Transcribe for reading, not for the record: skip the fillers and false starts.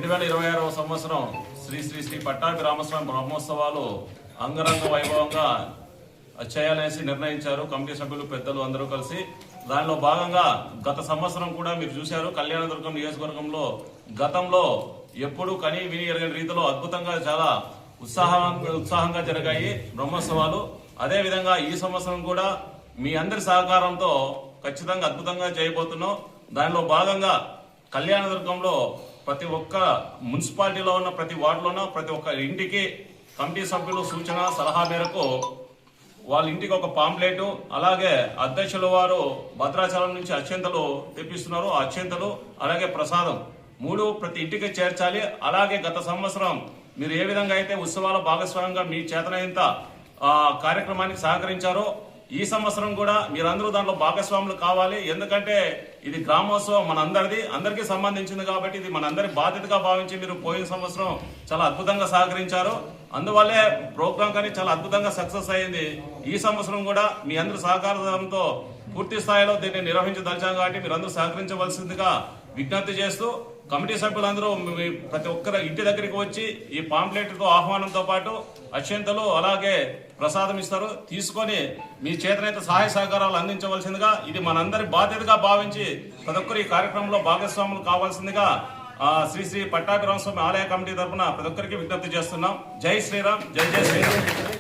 2026వ సంవత్సరం శ్రీ శ్రీ శ్రీ పట్టాభి రామస్వామి బ్రహ్మోత్సవాలు అంగరంగ వైభవంగా చేయాలనేసి నిర్ణయించారు కమిటీ సభ్యులు పెద్దలు అందరూ కలిసి. దానిలో భాగంగా గత సంవత్సరం కూడా మీరు చూశారు, కళ్యాణదుర్గం నియోజకవర్గంలో గతంలో ఎప్పుడు కని విని ఎరగని రీతిలో అద్భుతంగా చాలా ఉత్సాహంగా జరిగాయి బ్రహ్మోత్సవాలు. అదేవిధంగా ఈ సంవత్సరం కూడా మీ అందరి సహకారంతో ఖచ్చితంగా అద్భుతంగా చేయబోతున్నాం. దానిలో భాగంగా కళ్యాణదుర్గంలో ప్రతి ఒక్క మున్సిపాలిటీలో ఉన్న ప్రతి వార్డులోనూ ప్రతి ఒక్క ఇంటికి కమిటీ సభ్యులు సూచన సలహా మేరకు వాళ్ళ ఇంటికి ఒక పాంప్లెట్, అలాగే అధ్యక్షుల వారు భద్రాచలం నుంచి అత్యంతలు తెప్పిస్తున్నారు. ఆ అత్యంతలు అలాగే ప్రసాదం 3 ప్రతి ఇంటికి చేర్చాలి. అలాగే గత సంవత్సరం మీరు ఏ విధంగా అయితే ఉత్సవాల భాగస్వామ్యంగా మీ చేతనైనంత కార్యక్రమానికి సహకరించారో ఈ సంవత్సరం కూడా మీరందరూ దాంట్లో భాగస్వాములు కావాలి. ఎందుకంటే ఇది గ్రామోత్సవం అందరికీ సంబంధించింది కాబట్టి ఇది మనందరి బాధ్యతగా భావించి మీరు పోయిన సంవత్సరం చాలా అద్భుతంగా సహకరించారు. అందువల్లే ప్రోగ్రాం కానీ చాలా అద్భుతంగా సక్సెస్ అయ్యింది. ఈ సంవత్సరం కూడా మీ అందరి సహకారంతో పూర్తి స్థాయిలో దీన్ని నిర్వహించదలిచాం కాబట్టి మీరందరూ సహకరించవలసిందిగా విజ్ఞప్తి చేస్తూ, కమిటీ సభ్యులందరూ ప్రతి ఒక్కరి ఇంటి దగ్గరికి వచ్చి ఈ పాంప్లెట్తో ఆహ్వానంతో పాటు అత్యంతలు అలాగే ప్రసాదం ఇస్తారు. తీసుకొని మీ చేతనైతే సహాయ సహకారాలు అందించవలసిందిగా, ఇది మనందరి బాధ్యతగా భావించి ప్రతి ఒక్కరు ఈ కార్యక్రమంలో భాగస్వాములు కావాల్సిందిగా శ్రీ శ్రీ పట్టాభి రామస్వామి ఆలయ కమిటీ తరఫున ప్రతి ఒక్కరికి విజ్ఞప్తి చేస్తున్నాం. జై శ్రీరామ్, జై జై శ్రీరామ్.